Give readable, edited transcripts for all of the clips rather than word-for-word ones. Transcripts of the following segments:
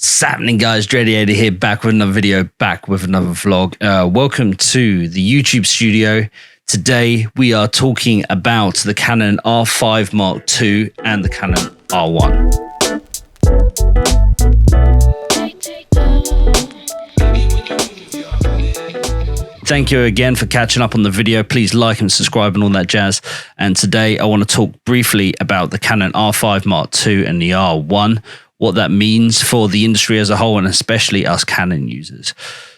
What's happening, guys? Dreadiator here, back with another video, back with another vlog. Welcome to the YouTube studio. Today we are talking about the Canon R5 Mark II and the Canon R1. Thank you again for catching up on the video. Please like and subscribe and all that jazz. And today I want to talk briefly about the Canon R5 Mark II and the R1, what that means for the industry as a whole and especially us Canon users.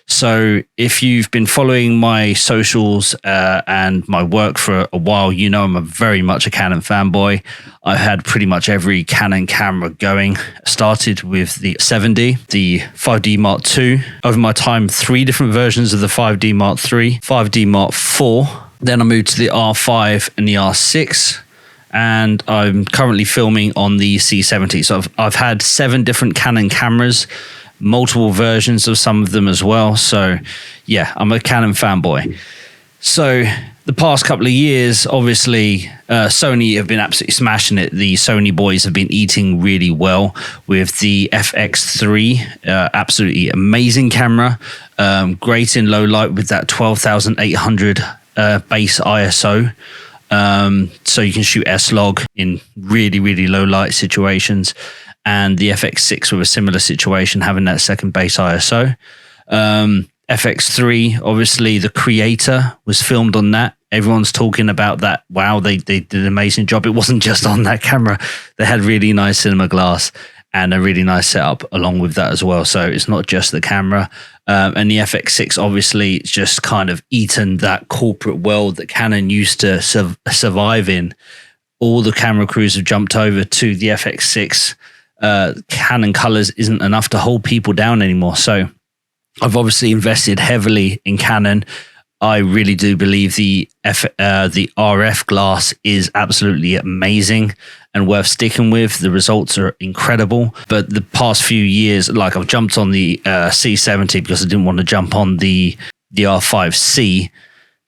So if you've been following my socials and my work for a while, you know I'm very much a Canon fanboy. I've had pretty much every Canon camera going. Started with the 7D, the 5D Mark II. Over my time, 3 different versions of the 5D Mark III, 5D Mark IV. Then I moved to the R5 and the R6. And I'm currently filming on the C70. So I've had 7 different Canon cameras, multiple versions of some of them as well. So yeah, I'm a Canon fanboy. So the past couple of years, obviously, Sony have been absolutely smashing it. The Sony boys have been eating really well with the FX3, absolutely amazing camera, great in low light with that 12,800 base ISO. So you can shoot S-Log in really, really low light situations. And the FX6 with a similar situation, having that second base ISO. FX3, obviously the Creator was filmed on that. Everyone's talking about that. Wow, they did an amazing job. It wasn't just on that camera. They had really nice cinema glass and a really nice setup along with that as well. So it's not just the camera. And the FX6 obviously it's just kind of eaten that corporate world that Canon used to survive in. All the camera crews have jumped over to the FX6. Canon colors isn't enough to hold people down anymore. So I've obviously invested heavily in Canon. I really do believe the RF glass is absolutely amazing and worth sticking with. The results are incredible. But the past few years, like I've jumped on the C70 because I didn't want to jump on the R5C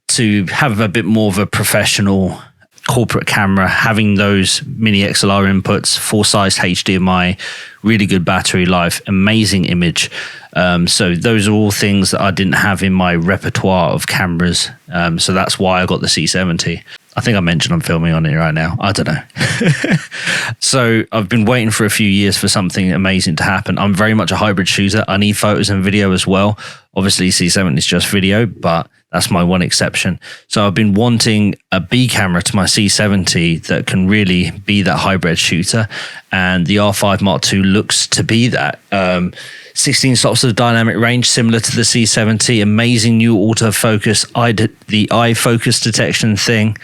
to have a bit more of a professional corporate camera, having those mini XLR inputs, full-size HDMI, really good battery life, amazing image. So those are all things that I didn't have in my repertoire of cameras. So that's why I got the C70. I think I mentioned I'm filming on it right now. I don't know. So I've been waiting for a few years for something amazing to happen. I'm very much a hybrid shooter. I need photos and video as well. Obviously C70 is just video, but that's my one exception. So I've been wanting a B camera to my C70 that can really be that hybrid shooter. And the R5 Mark II looks to be that. 16 stops of dynamic range, similar to the C70. Amazing new autofocus, the eye focus detection thing.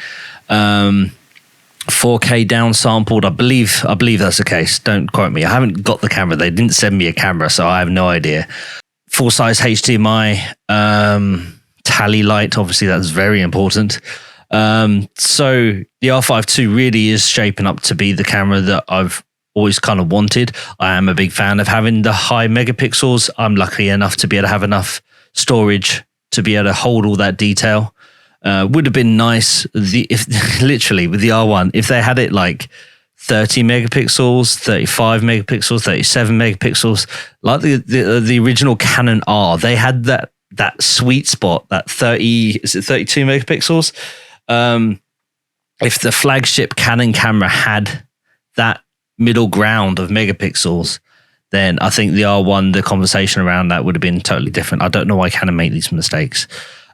4K downsampled. I believe that's the case. Don't quote me. I haven't got the camera. They didn't send me a camera, so I have no idea. Full-size HDMI. Tally light, obviously that's very important. So the R5II really is shaping up to be the camera that I've always kind of wanted. I am a big fan of having the high megapixels. I'm lucky enough to be able to have enough storage to be able to hold all that detail. Would have been nice if literally with the R1, if they had it like 30 megapixels, 35 megapixels, 37 megapixels, like the original Canon R, they had that sweet spot, that 32 megapixels. If the flagship Canon camera had that middle ground of megapixels, then I think the R1, the conversation around that would have been totally different. I don't know why Canon make these mistakes.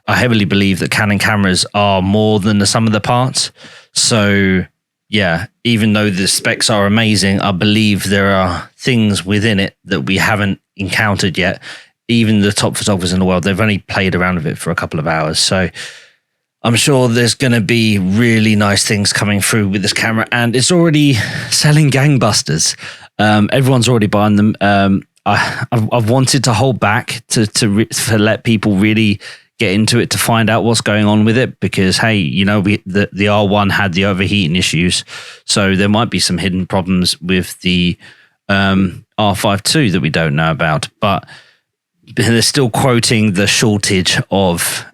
I heavily believe that Canon cameras are more than the sum of the parts. So yeah, even though the specs are amazing, I believe there are things within it that we haven't encountered yet. Even the top photographers in the world, they've only played around with it for a couple of hours. So I'm sure there's going to be really nice things coming through with this camera, and it's already selling gangbusters. Everyone's already buying them. I've wanted to hold back to let people really get into it to find out what's going on with it, because hey, you know, the R1 had the overheating issues, so there might be some hidden problems with the R5II that we don't know about, but they're still quoting the shortage of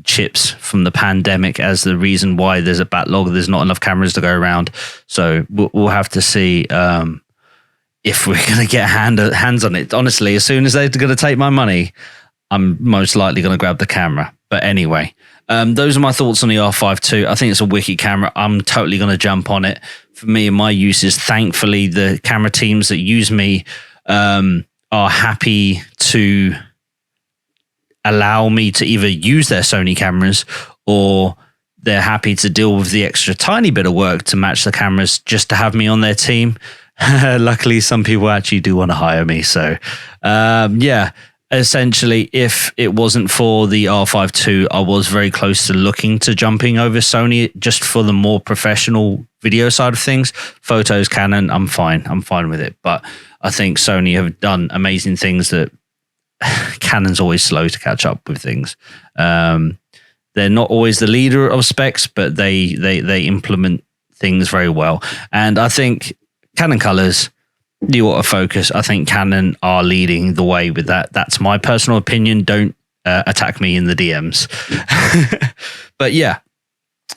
chips from the pandemic as the reason why there's a backlog. There's not enough cameras to go around. So we'll have to see if we're going to get hands on it. Honestly, as soon as they're going to take my money, I'm most likely going to grab the camera. But anyway, those are my thoughts on the R5II. I think it's a wicked camera. I'm totally going to jump on it. For me and my uses, thankfully, the camera teams that use me are happy to allow me to either use their Sony cameras, or they're happy to deal with the extra tiny bit of work to match the cameras just to have me on their team. Luckily, some people actually do want to hire me. So, yeah, essentially, if it wasn't for the R5II, I was very close to looking to jumping over Sony just for the more professional video side of things. Photos, Canon, I'm fine. I'm fine with it. But I think Sony have done amazing things that Canon's always slow to catch up with things. They're not always the leader of specs, but they implement things very well. And I think Canon colors, the autofocus, I think Canon are leading the way with that. That's my personal opinion. Don't attack me in the DMs. But yeah,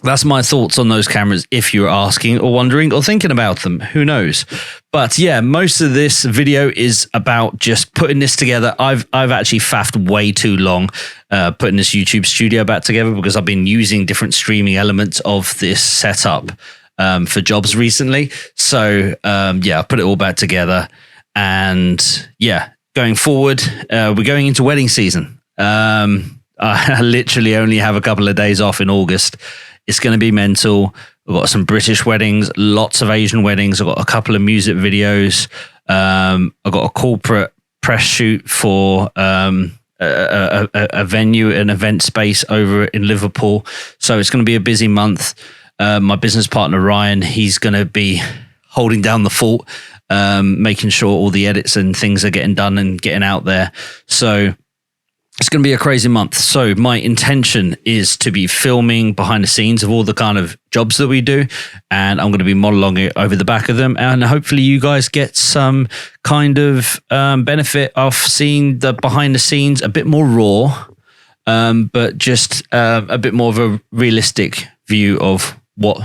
that's my thoughts on those cameras. If you're asking or wondering or thinking about them, who knows? But yeah, most of this video is about just putting this together. I've actually faffed way too long putting this YouTube studio back together, because I've been using different streaming elements of this setup for jobs recently. So yeah, I put it all back together. And yeah, going forward, we're going into wedding season. I literally only have a couple of days off in August. It's going to be mental. We've got some British weddings, lots of Asian weddings. I've got a couple of music videos. I've got a corporate press shoot for a venue, an event space over in Liverpool. So it's going to be a busy month. My business partner, Ryan, he's going to be holding down the fort, making sure all the edits and things are getting done and getting out there. So it's going to be a crazy month. So my intention is to be filming behind the scenes of all the kind of jobs that we do. And I'm going to be monologuing over the back of them. And hopefully you guys get some kind of benefit of seeing the behind the scenes, a bit more raw, but just a bit more of a realistic view of what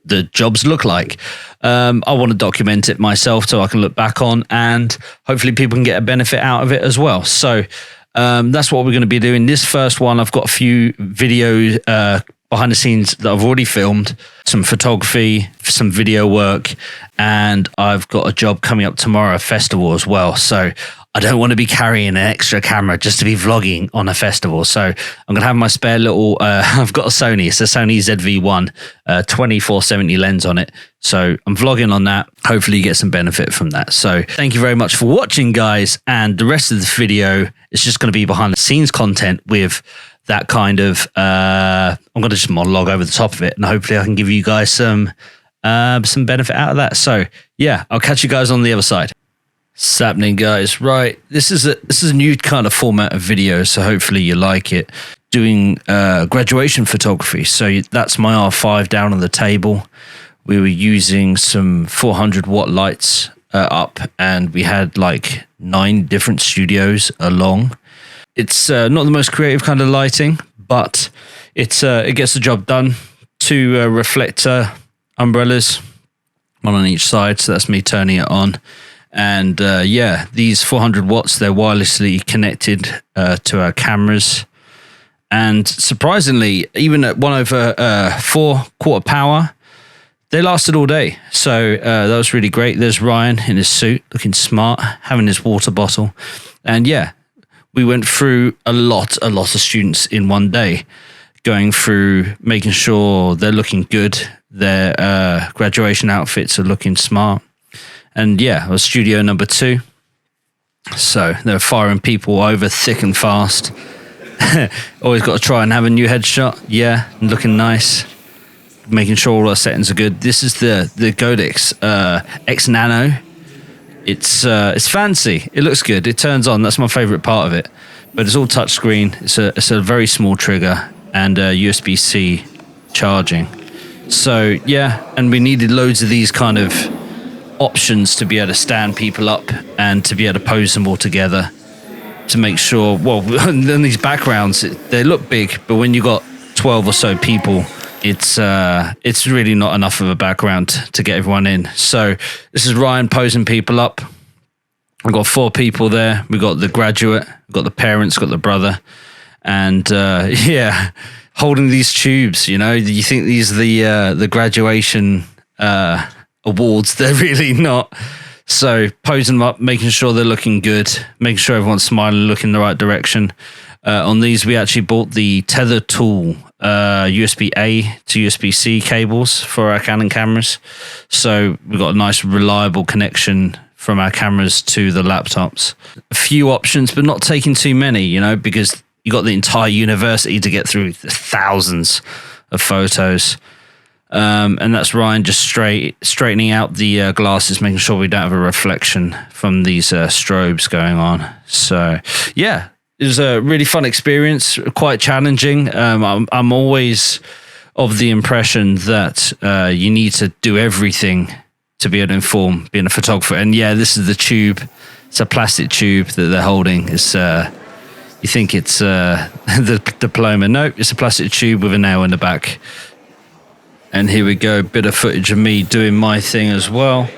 the jobs look like. I want to document it myself so I can look back on, and hopefully people can get a benefit out of it as well. So that's what we're going to be doing. This first one, I've got a few videos behind the scenes that I've already filmed, some photography, some video work, and I've got a job coming up tomorrow, a festival as well. So I don't want to be carrying an extra camera just to be vlogging on a festival. So I'm going to have my spare little, I've got a Sony. It's a Sony ZV-1, 24-70 lens on it. So I'm vlogging on that. Hopefully you get some benefit from that. So thank you very much for watching, guys. And the rest of the video is just going to be behind the scenes content with that kind of, I'm going to just monologue over the top of it. And hopefully I can give you guys some benefit out of that. So yeah, I'll catch you guys on the other side. What's happening, guys? Right, this is a new kind of format of video, so hopefully you like it. Doing graduation photography, so that's my R5 down on the table. We were using some 400 watt lights up, and we had like 9 different studios along. It's not the most creative kind of lighting, but it gets the job done. 2 reflector umbrellas, one on each side, so that's me turning it on. And yeah, these 400 watts, they're wirelessly connected to our cameras. And surprisingly, even at 1/4 quarter power, they lasted all day. So that was really great. There's Ryan in his suit, looking smart, having his water bottle. And yeah, we went through a lot of students in one day, going through, making sure they're looking good. Their graduation outfits are looking smart. And yeah, it was studio number 2. So they're firing people over thick and fast. Always got to try and have a new headshot. Yeah, looking nice. Making sure all our settings are good. This is the Godex X Nano. It's fancy. It looks good. It turns on. That's my favorite part of it. But it's all touchscreen. It's a very small trigger and USB-C charging. So yeah, and we needed loads of these kind of options to be able to stand people up and to be able to pose them all together to make sure, well, then these backgrounds, they look big, but when you got 12 or so people it's really not enough of a background to get everyone in. So this is Ryan posing people up. We've got 4 people there. We've got the graduate, we've got the parents, got the brother, and yeah, holding these tubes. You know, you think these are the graduation awards? They're really not. So posing them up, making sure they're looking good, making sure everyone's smiling, looking the right direction. On these, we actually bought the Tether Tool USB-A to USB-C cables for our Canon cameras. So we've got a nice reliable connection from our cameras to the laptops. A few options, but not taking too many, you know, because you got the entire university to get through thousands of photos. And that's Ryan just straightening out the glasses, making sure we don't have a reflection from these strobes going on. So yeah, it was a really fun experience, quite challenging. I'm always of the impression that you need to do everything to be able to inform being a photographer. And yeah, this is the tube. It's a plastic tube that they're holding. It's you think it's the diploma. No, it's a plastic tube with a nail in the back. And here we go, bit of footage of me doing my thing as well.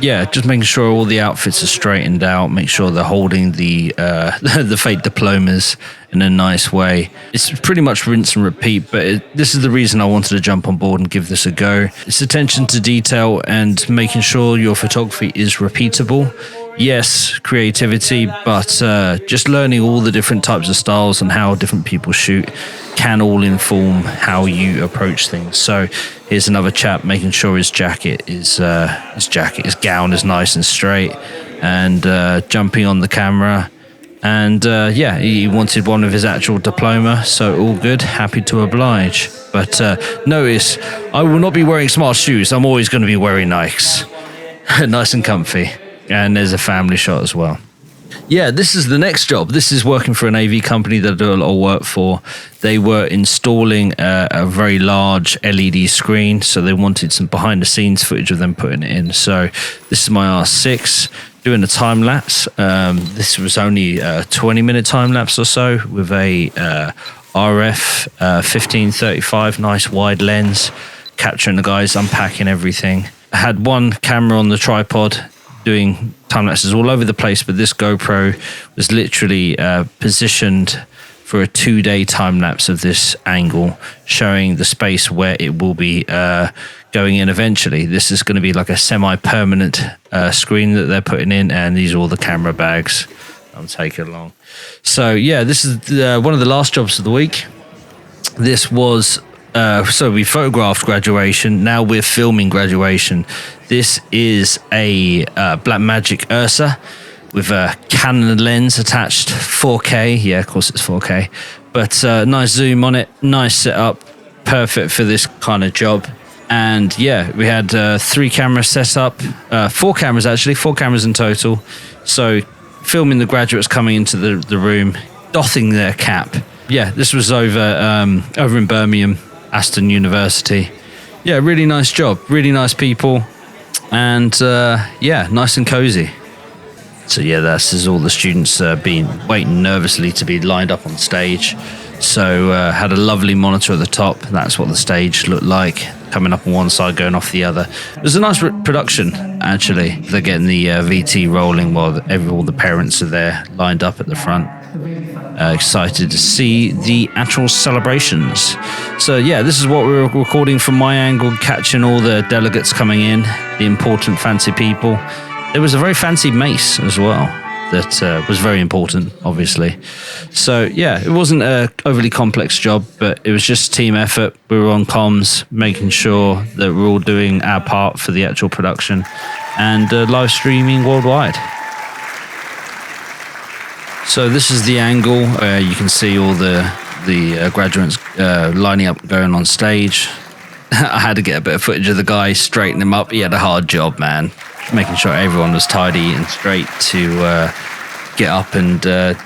Yeah, just making sure all the outfits are straightened out, make sure they're holding the the fake diplomas in a nice way. It's pretty much rinse and repeat, but this is the reason I wanted to jump on board and give this a go. It's attention to detail and making sure your photography is repeatable. Yes, creativity, but just learning all the different types of styles and how different people shoot can all inform how you approach things. So here's another chap making sure his gown is nice and straight, and jumping on the camera. And yeah, he wanted one of his actual diploma, so all good, happy to oblige. But notice, I will not be wearing smart shoes. I'm always going to be wearing Nikes. Nice and comfy. And there's a family shot as well. Yeah, this is the next job. This is working for an AV company that I do a lot of work for. They were installing a very large LED screen, so they wanted some behind the scenes footage of them putting it in. So this is my R6 doing a time lapse. This was only a 20-minute time lapse or so with a RF-1535, nice wide lens, capturing the guys unpacking everything. I had one camera on the tripod doing time lapses all over the place, but this GoPro was literally positioned for a 2-day time lapse of this angle, showing the space where it will be going in eventually. This is going to be like a semi-permanent screen that they're putting in, and these are all the camera bags I'll take along. So yeah, this is one of the last jobs of the week. This was so we photographed graduation. Now we're filming graduation. This is a Blackmagic Ursa with a Canon lens attached, 4K. Yeah, of course it's 4K. But nice zoom on it, nice setup, perfect for this kind of job. And yeah, we had 3 cameras set up, 4 cameras actually, 4 cameras in total. So filming the graduates coming into the room, doffing their cap. Yeah, this was over in Birmingham, Aston University. Yeah, really nice job, really nice people, and yeah, nice and cozy. So yeah, this is all the students waiting nervously to be lined up on stage. So had a lovely monitor at the top. That's what the stage looked like, coming up on one side, going off the other. It was a nice production, actually. They're getting the VT rolling while all the parents are there lined up at the front. Excited to see the actual celebrations. So yeah, this is what we were recording from my angle, catching all the delegates coming in, the important fancy people. There was a very fancy mace as well that was very important, obviously. So yeah, it wasn't an overly complex job, but it was just team effort. We were on comms, making sure that we're all doing our part for the actual production, and live streaming worldwide. So this is the angle. You can see all the graduates lining up, going on stage. I had to get a bit of footage of the guy, straighten him up. He had a hard job, man, making sure everyone was tidy and straight to get up and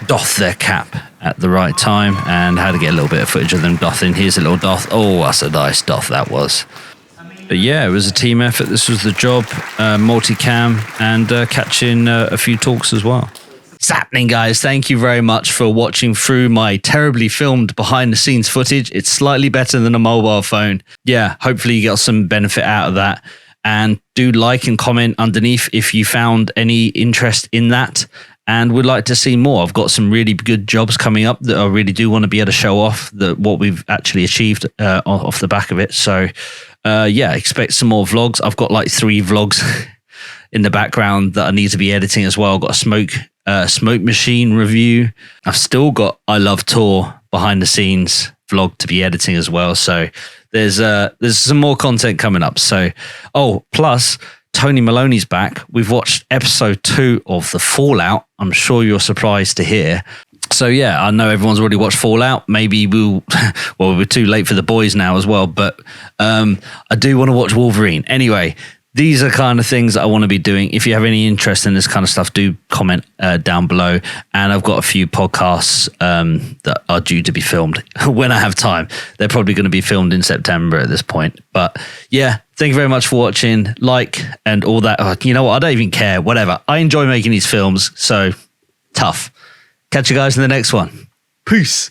doff their cap at the right time, and had to get a little bit of footage of them doffing. Here's a little doff. Oh, that's a nice doff that was. But yeah, it was a team effort. This was the job, multicam, and catching a few talks as well. It's happening, guys. Thank you very much for watching through my terribly filmed behind the scenes footage. It's slightly better than a mobile phone. Yeah, hopefully you got some benefit out of that. And do like and comment underneath if you found any interest in that and would like to see more. I've got some really good jobs coming up that I really do want to be able to show off what we've actually achieved off the back of it. So yeah, expect some more vlogs. I've got like 3 vlogs in the background that I need to be editing as well. I've got a smoke machine review. I've still got I Love Tour behind the scenes vlog to be editing as well. So there's some more content coming up. So, plus Tony Maloney's back. We've watched episode 2 of The Fallout. I'm sure you're surprised to hear. So yeah, I know everyone's already watched Fallout. Maybe we're too late for the boys now as well, but I do want to watch Wolverine. Anyway, these are kind of things that I want to be doing. If you have any interest in this kind of stuff, do comment down below. And I've got a few podcasts that are due to be filmed when I have time. They're probably going to be filmed in September at this point. But yeah, thank you very much for watching. Like and all that. Oh, you know what? I don't even care. Whatever. I enjoy making these films. So tough. Catch you guys in the next one. Peace.